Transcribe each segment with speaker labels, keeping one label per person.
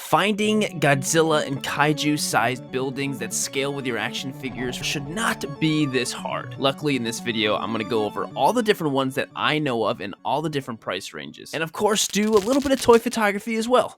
Speaker 1: Finding Godzilla and Kaiju-sized buildings that scale with your action figures should not be this hard. Luckily, in this video, I'm going to go over all the different ones that I know of and all the different price ranges. And of course, do a little bit of toy photography as well.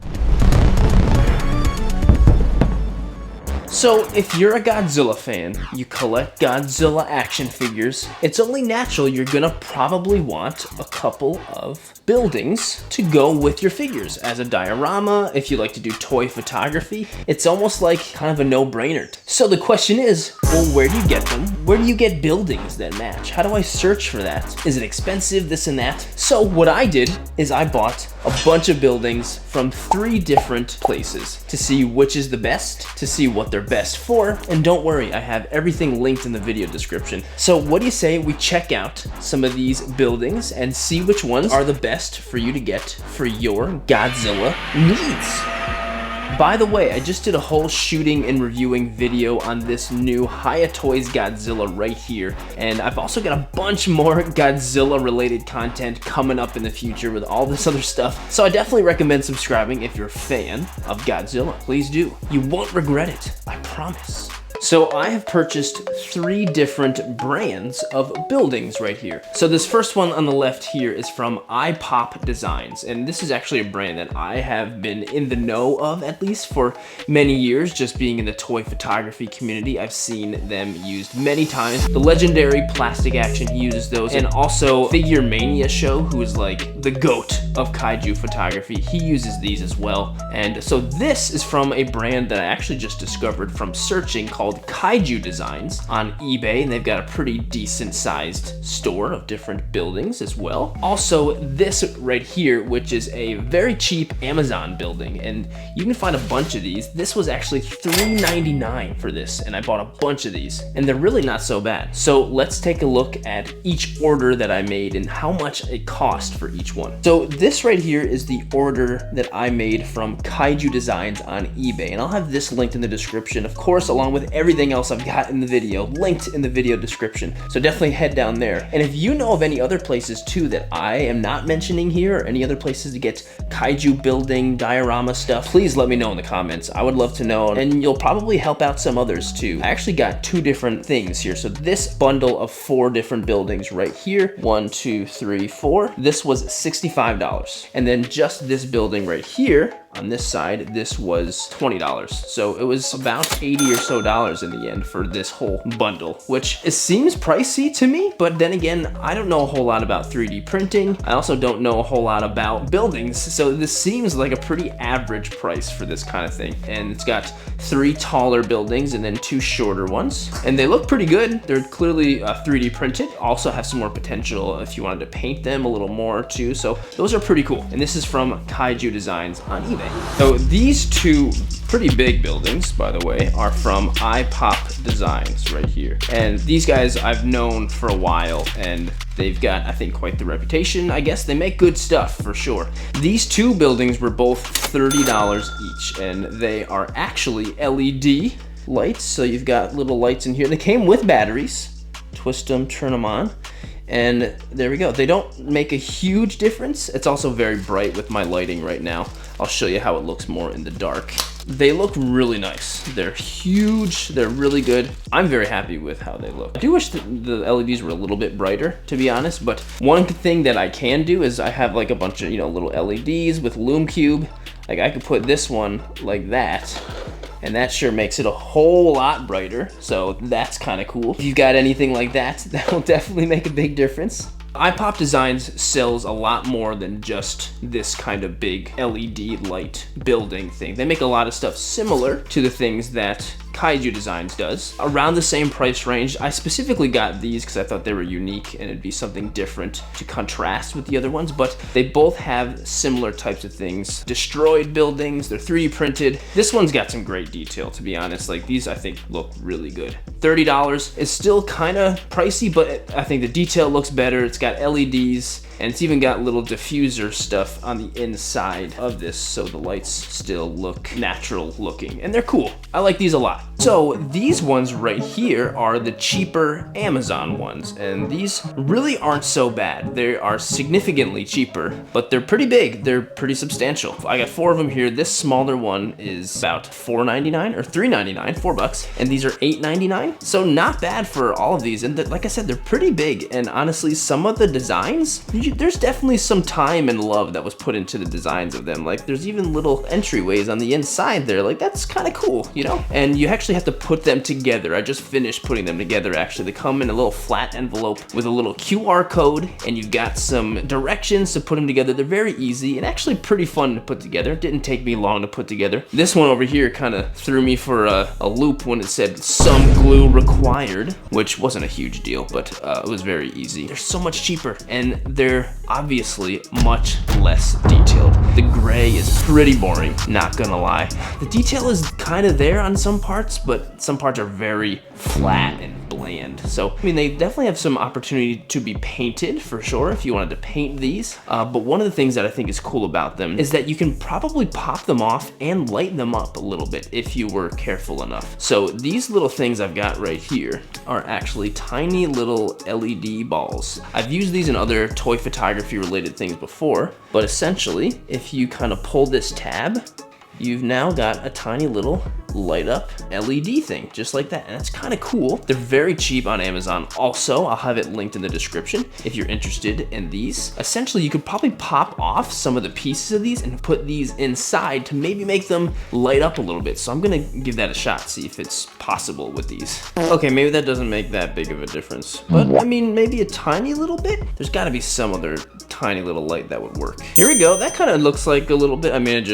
Speaker 1: So, if you're a Godzilla fan, you collect Godzilla action figures, it's only natural you're gonna probably want a couple of buildings to go with your figures. As a diorama, if you like to do toy photography, it's almost like kind of a no-brainer. So the question is, well, where do you get them? Where do you get buildings that match? How do I search for that? Is it expensive, this and that? So what I did is I bought a bunch of buildings from 3 different places to see which is the best, to see what they're best for, and don't worry, I have everything linked in the video description. So what do you say we check out some of these buildings and see which ones are the best for you to get for your Godzilla needs? By the way, I just did a whole shooting and reviewing video on this new Hiya Toys Godzilla right here, and I've also got a bunch more Godzilla related content coming up in the future with all this other stuff, so I definitely recommend subscribing if you're a fan of Godzilla. Please do. You won't regret it, I promise. So I have purchased 3 different brands of buildings right here. So this first one on the left here is from Eyepop Designs, and this is actually a brand that I have been in the know of, at least for many years, just being in the toy photography community. I've seen them used many times. The legendary Plastic Action, he uses those, and also Figure Mania Show, who is like the GOAT of kaiju photography, he uses these as well. And so this is from a brand that I actually just discovered from searching called Kaiju Designs on eBay, and they've got a pretty decent sized store of different buildings as well. Also, this right here, which is a very cheap Amazon building, and you can find a bunch of these. This was actually $3.99 for this, and I bought a bunch of these, and they're really not so bad. So let's take a look at each order that I made and how much it cost for each one. So this right here is the order that I made from Kaiju Designs on eBay, and I'll have this linked in the description, of course, along with everything else I've got in the video, linked in the video description. So definitely head down there. And if you know of any other places too that I am not mentioning here, or any other places to get kaiju building, diorama stuff, please let me know in the comments. I would love to know, and you'll probably help out some others too. I actually got 2 different things here. So this bundle of 4 different buildings right here, 1, 2, 3, 4, this was $65. And then just this building right here, on this side, this was $20. So it was about $80 or so in the end for this whole bundle, which it seems pricey to me, but then again, I don't know a whole lot about 3D printing. I also don't know a whole lot about buildings, so this seems like a pretty average price for this kind of thing. And it's got 3 taller buildings and then 2 shorter ones, and they look pretty good. They're clearly 3D printed. Also have some more potential if you wanted to paint them a little more too, so those are pretty cool. And this is from Kaiju Designs on eBay. So these 2 pretty big buildings, by the way, are from Eyepop Designs right here. And these guys I've known for a while, and they've got, I think, quite the reputation. I guess they make good stuff for sure. These 2 buildings were both $30 each, and they are actually LED lights. So you've got little lights in here. They came with batteries. Twist them, turn them on. And there we go. They don't make a huge difference. It's also very bright with my lighting right now. I'll show you how it looks more in the dark. They look really nice. They're huge, they're really good. I'm very happy with how they look. I do wish the LEDs were a little bit brighter, to be honest, but one thing that I can do is I have like a bunch of, little LEDs with Lume Cube. Like I could put this one like that, and that sure makes it a whole lot brighter, so that's kind of cool. If you've got anything like that, that will definitely make a big difference. Eyepop Designs sells a lot more than just this kind of big LED light building thing. They make a lot of stuff similar to the things that Kaiju Designs does, around the same price range. I specifically got these because I thought they were unique and it'd be something different to contrast with the other ones, but they both have similar types of things. Destroyed buildings, they're 3D printed. This one's got some great detail, to be honest. Like these I think look really good. $30 is still kind of pricey, but I think the detail looks better. It's got LEDs. And it's even got little diffuser stuff on the inside of this, so the lights still look natural looking, and they're cool. I like these a lot. So these ones right here are the cheaper Amazon ones, and these really aren't so bad. They are significantly cheaper, but they're pretty big. They're pretty substantial. I got 4 of them here. This smaller one is about $4.99 or $3.99, $4, and these are $8.99. So not bad for all of these. And like I said, they're pretty big. And honestly, some of the designs, there's definitely some time and love that was put into the designs of them. Like there's even little entryways on the inside there. Like that's kind of cool, you know? And you actually have to put them together. I just finished putting them together actually. They come in a little flat envelope with a little QR code, and you've got some directions to put them together. They're very easy and actually pretty fun to put together. It didn't take me long to put together. This one over here kind of threw me for a loop when it said some glue required, which wasn't a huge deal, but it was very easy. They're so much cheaper, and they're obviously much less detailed. The gray is pretty boring, not gonna lie. The detail is kind of there on some parts, but some parts are very flat and bland. So, I mean, they definitely have some opportunity to be painted for sure if you wanted to paint these. But one of the things that I think is cool about them is that you can probably pop them off and lighten them up a little bit if you were careful enough. So these little things I've got right here are actually tiny little LED balls. I've used these in other toy photography related things before, but essentially if you kind of pull this tab, you've now got a tiny little light up LED thing, just like that. And that's kind of cool. They're very cheap on Amazon. Also, I'll have it linked in the description if you're interested in these. Essentially, you could probably pop off some of the pieces of these and put these inside to maybe make them light up a little bit. So I'm gonna give that a shot, see if it's possible with these. Okay, maybe that doesn't make that big of a difference, but I mean, maybe a tiny little bit. There's gotta be some other tiny little light that would work. Here we go. That kind of looks like a little bit. I mean,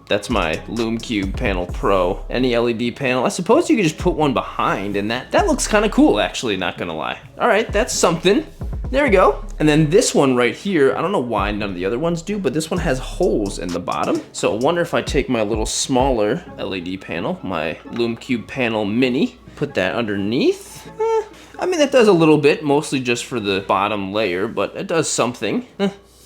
Speaker 1: that's my Lume Cube Panel Pro. Any LED panel. I suppose you could just put one behind, and that looks kind of cool, actually, not gonna lie. All right, that's something. There we go. And then this one right here, I don't know why none of the other ones do, but this one has holes in the bottom. So I wonder if I take my little smaller LED panel, my Lume Cube Panel Mini, put that underneath. I mean, that does a little bit, mostly just for the bottom layer, but it does something.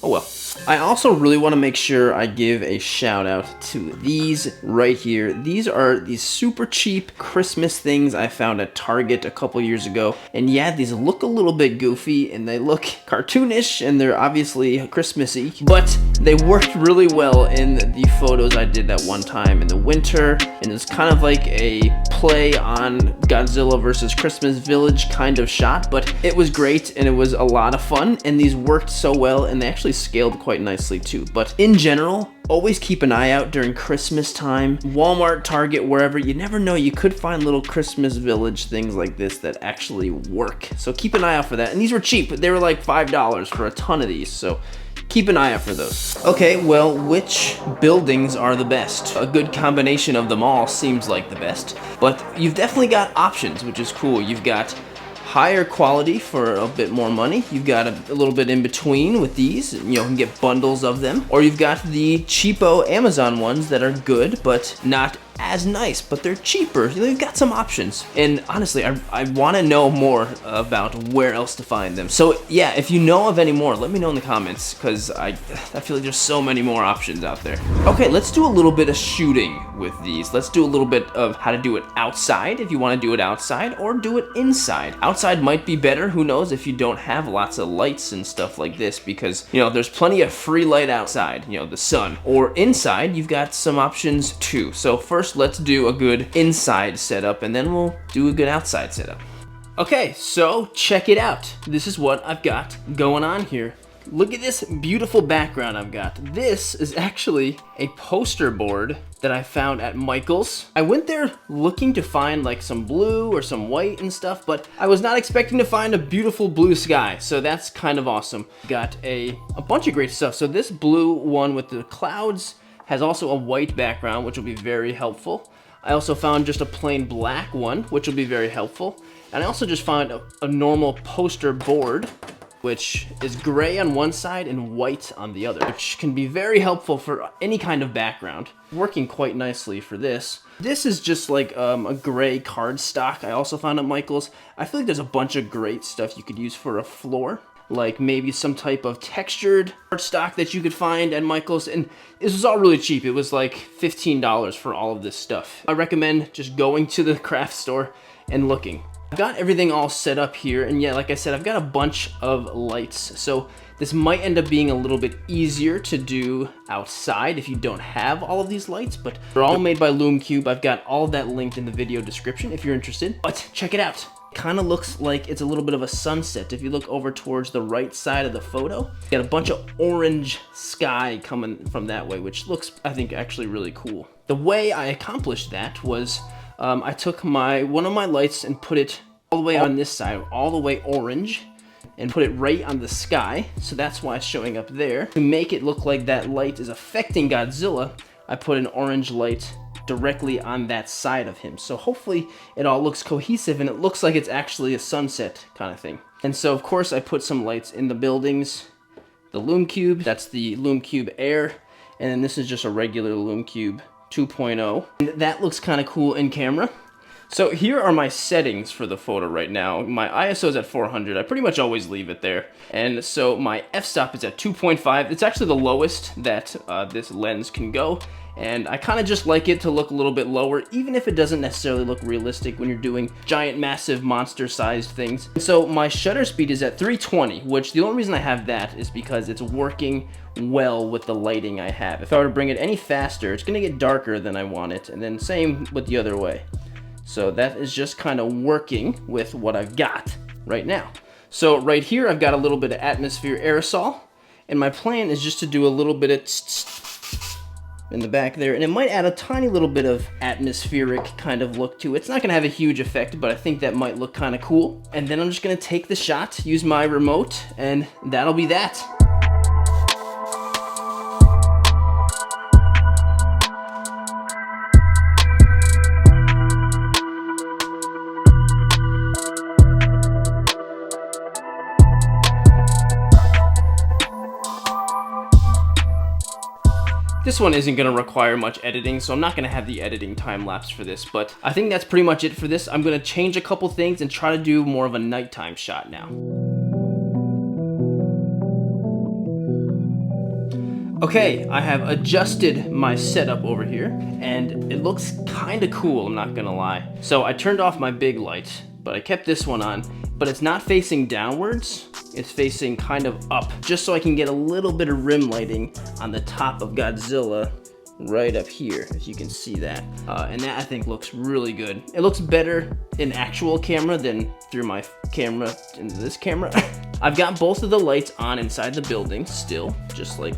Speaker 1: Oh well. I also really want to make sure I give a shout out to these right here. These are these super cheap Christmas things I found at Target a couple years ago. And yeah, these look a little bit goofy and they look cartoonish and they're obviously Christmassy, but they worked really well in the photos I did that one time in the winter. And it's kind of like a play on Godzilla versus Christmas Village kind of shot, but it was great and it was a lot of fun. And these worked so well and they actually scaled quite nicely too. But in general, always keep an eye out during Christmas time. Walmart, Target, wherever, you never know, you could find little Christmas Village things like this that actually work. So keep an eye out for that. And these were cheap. They were like $5 for a ton of these. So keep an eye out for those. Okay, well, which buildings are the best? A good combination of them all seems like the best, but you've definitely got options, which is cool. You've got higher quality for a bit more money. You've got a little bit in between with these. You know, you can get bundles of them. Or you've got the cheapo Amazon ones that are good, but not as nice, but they're cheaper. They've got some options. And honestly, I want to know more about where else to find them. So yeah, if you know of any more, let me know in the comments, because I feel like there's so many more options out there. Okay, let's do a little bit of shooting with these. Let's do a little bit of how to do it outside, if you want to do it outside, or do it inside. Outside might be better, who knows, if you don't have lots of lights and stuff like this, because, you know, there's plenty of free light outside, you know, the sun. Or inside, you've got some options too. So first, let's do a good inside setup, and then we'll do a good outside setup. Okay, so check it out. This is what I've got going on here. Look at this beautiful background I've got. This is actually a poster board that I found at Michael's. I went there looking to find like some blue or some white and stuff, but I was not expecting to find a beautiful blue sky, so that's kind of awesome. Got a bunch of great stuff. So this blue one with the clouds has also a white background, which will be very helpful. I also found just a plain black one, which will be very helpful. And I also just found a normal poster board, which is gray on one side and white on the other, which can be very helpful for any kind of background. Working quite nicely for this. This is just like a gray cardstock I also found at Michael's. I feel like there's a bunch of great stuff you could use for a floor. like maybe some type of textured cardstock that you could find at Michael's. And this was all really cheap. It was like $15 for all of this stuff. I recommend just going to the craft store and looking. I've got everything all set up here, and yeah, like I said, I've got a bunch of lights. So this might end up being a little bit easier to do outside if you don't have all of these lights, but they're all made by Lume-Cube. I've got all of that linked in the video description if you're interested, but check it out. Kind of looks like it's a little bit of a sunset. If you look over towards the right side of the photo, you got a bunch of orange sky coming from that way, which looks, I think, actually really cool. The way I accomplished that was I took one of my lights and put it all the way on this side, all the way orange, and put it right on the sky, so that's why it's showing up there. To make it look like that light is affecting Godzilla, I put an orange light directly on that side of him. So hopefully it all looks cohesive and it looks like it's actually a sunset kind of thing. And so of course I put some lights in the buildings. The Lume-Cube, that's the Lume-Cube Air, and then this is just a regular Lume-Cube 2.0. And that looks kind of cool in camera. So here are my settings for the photo right now. My ISO is at 400. I pretty much always leave it there. And so my f-stop is at 2.5. It's actually the lowest that this lens can go. And I kind of just like it to look a little bit lower, even if it doesn't necessarily look realistic when you're doing giant, massive, monster-sized things. And so my shutter speed is at 320, which the only reason I have that is because it's working well with the lighting I have. If I were to bring it any faster, it's gonna get darker than I want it, and then same with the other way. So that is just kind of working with what I've got right now. So right here, I've got a little bit of atmosphere aerosol, and my plan is just to do a little bit of in the back there, and it might add a tiny little bit of atmospheric kind of look to it. It's not gonna have a huge effect, but I think that might look kind of cool. And then I'm just gonna take the shot, use my remote, and that'll be that. This one isn't going to require much editing, so I'm not going to have the editing time lapse for this, but I think that's pretty much it for this. I'm going to change a couple things and try to do more of a nighttime shot now. Okay, I have adjusted my setup over here, and it looks kind of cool, I'm not going to lie. So I turned off my big light, but I kept this one on, but it's not facing downwards. It's facing kind of up, just so I can get a little bit of rim lighting on the top of Godzilla right up here, as you can see that. And that I think looks really good. It looks better in actual camera than through my camera into this camera. I've got both of the lights on inside the building still, just like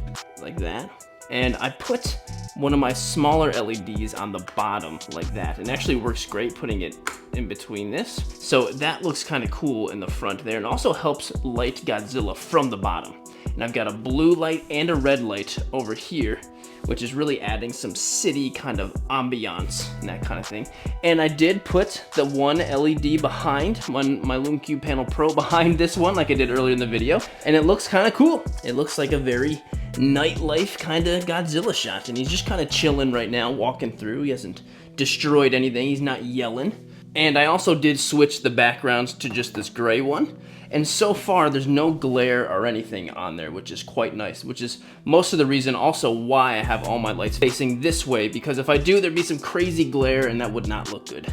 Speaker 1: that. And I put one of my smaller LEDs on the bottom like that. And it actually works great putting it in between this. So that looks kind of cool in the front there, and also helps light Godzilla from the bottom. And I've got a blue light and a red light over here, which is really adding some city kind of ambiance and that kind of thing. And I did put the one LED behind my Lume-Cube Panel Pro behind this one like I did earlier in the video, and it looks kind of cool. It looks like a very nightlife kind of Godzilla shot, and he's just kind of chilling right now, walking through. He hasn't destroyed anything, he's not yelling. And I also did switch the backgrounds to just this gray one, and so far there's no glare or anything on there, which is quite nice, which is most of the reason also why I have all my lights facing this way, because if I do, there'd be some crazy glare and that would not look good.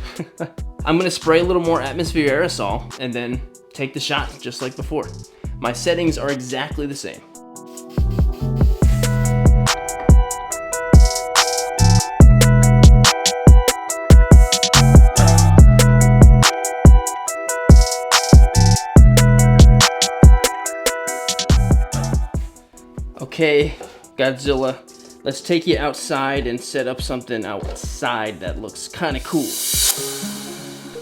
Speaker 1: I'm gonna spray a little more atmosphere aerosol and then take the shot just like before. My settings are exactly the same. Okay, Godzilla, let's take you outside and set up something outside that looks kind of cool.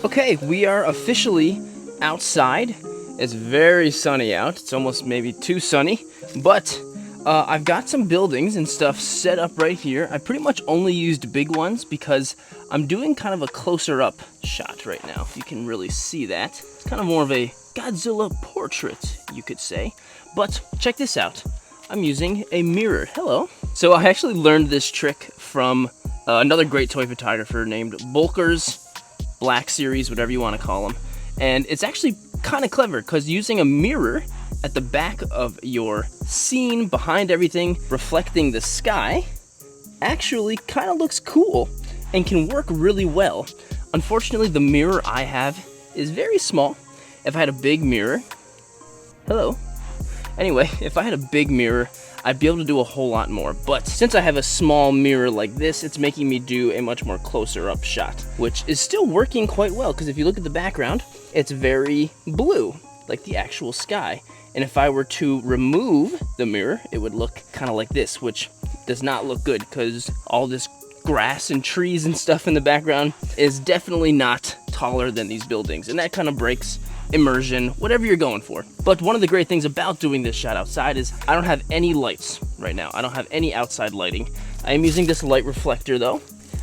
Speaker 1: Okay, we are officially outside. It's very sunny out. It's almost maybe too sunny, but I've got some buildings and stuff set up right here. I pretty much only used big ones because I'm doing kind of a closer up shot right now. You can really see that. It's kind of more of a Godzilla portrait, you could say. But check this out. I'm using a mirror. Hello. So I actually learned this trick from another great toy photographer named Bulker's Black Series, whatever you want to call him. And it's actually kind of clever because using a mirror at the back of your scene, behind everything, reflecting the sky, actually kind of looks cool and can work really well. Unfortunately, the mirror I have is very small. If I had a big mirror, hello. Anyway, if I had a big mirror, I'd be able to do a whole lot more. But since I have a small mirror like this, it's making me do a much more closer up shot, which is still working quite well, because if you look at the background, it's very blue, like the actual sky. And if I were to remove the mirror, it would look kind of like this, which does not look good, because all this grass and trees and stuff in the background is definitely not taller than these buildings, and that kind of breaks immersion, whatever you're going for. But one of the great things about doing this shot outside is I don't have any lights right now. I don't have any outside lighting. I am using this light reflector though,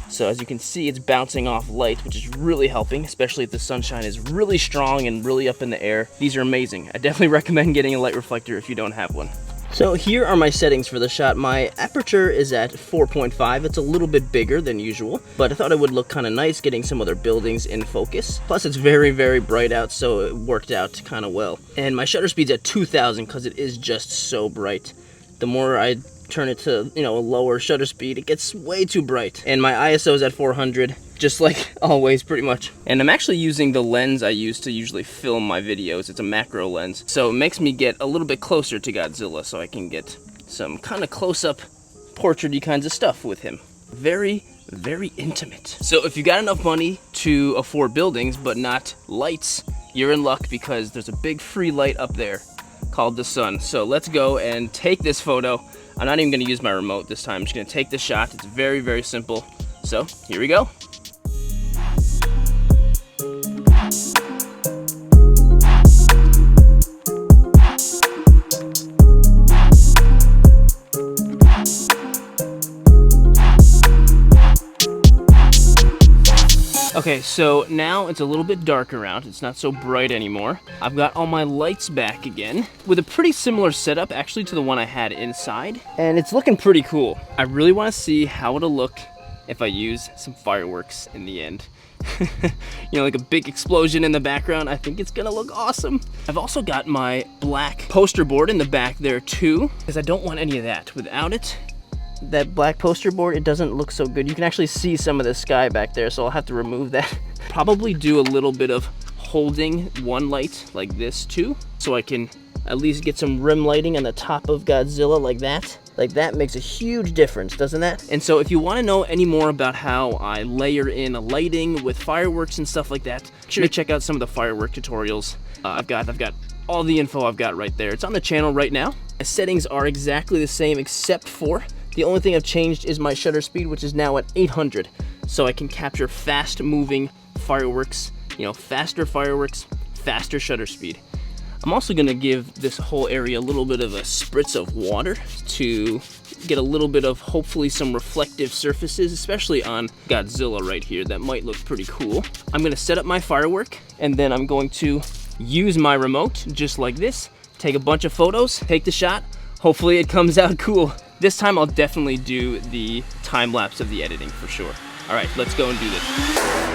Speaker 1: so as you can see, it's bouncing off light, which is really helping, especially if the sunshine is really strong and really up in the air. These are amazing. I definitely recommend getting a light reflector if you don't have one. So here are my settings for the shot. My aperture is at 4.5. It's a little bit bigger than usual, but I thought it would look kind of nice getting some other buildings in focus. Plus it's very, very bright out, so it worked out kind of well. And my shutter speed's at 2000 because it is just so bright. The more I turn it to, a lower shutter speed, it gets way too bright. And my ISO is at 400, just like always, pretty much. And I'm actually using the lens I use to usually film my videos. It's a macro lens, so it makes me get a little bit closer to Godzilla, so I can get some kind of close-up portrait-y kinds of stuff with him. Very, very intimate. So if you got enough money to afford buildings but not lights, you're in luck, because there's a big free light up there called the sun. So let's go and take this photo. I'm not even going to use my remote this time. I'm just going to take this shot. It's very, very simple. So here we go. Okay, so now it's a little bit darker out. It's not so bright anymore. I've got all my lights back again with a pretty similar setup actually to the one I had inside, and it's looking pretty cool. I really want to see how it'll look if I use some fireworks in the end. Like a big explosion in the background. I think it's gonna look awesome. I've also got my black poster board in the back there too, because I don't want any of that. Without it, that black poster board, it doesn't look so good. You can actually see some of the sky back there, so I'll have to remove that. Probably do a little bit of holding one light like this too, so I can at least get some rim lighting on the top of Godzilla like that. Like that makes a huge difference, doesn't that? And so if you want to know any more about how I layer in lighting with fireworks and stuff like that, make sure to check out some of the firework tutorials. I've got all the info I've got right there. It's on the channel right now. My settings are exactly the same except for the only thing I've changed is my shutter speed, which is now at 800. So I can capture fast moving fireworks, faster fireworks, faster shutter speed. I'm also gonna give this whole area a little bit of a spritz of water to get a little bit of hopefully some reflective surfaces, especially on Godzilla right here. That might look pretty cool. I'm gonna set up my firework, and then I'm going to use my remote just like this, take a bunch of photos, take the shot. Hopefully it comes out cool. This time I'll definitely do the time lapse of the editing for sure. All right, let's go and do this.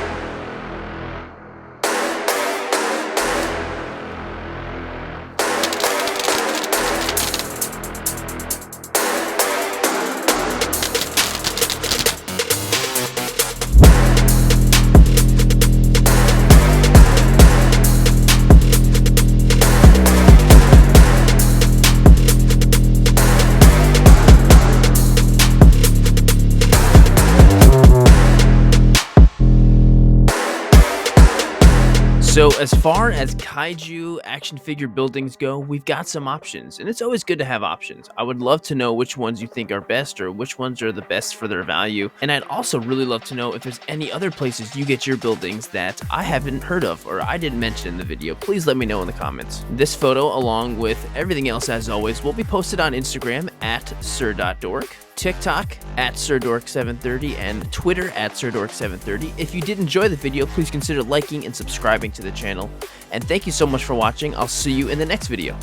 Speaker 1: So as far as kaiju action figure buildings go, we've got some options, and it's always good to have options. I would love to know which ones you think are best or which ones are the best for their value, and I'd also really love to know if there's any other places you get your buildings that I haven't heard of or I didn't mention in the video. Please let me know in the comments. This photo, along with everything else as always, will be posted on Instagram at Sirdork, TikTok at Sirdork730, and Twitter at Sirdork730. If you did enjoy the video, please consider liking and subscribing to the channel. And thank you so much for watching. I'll see you in the next video.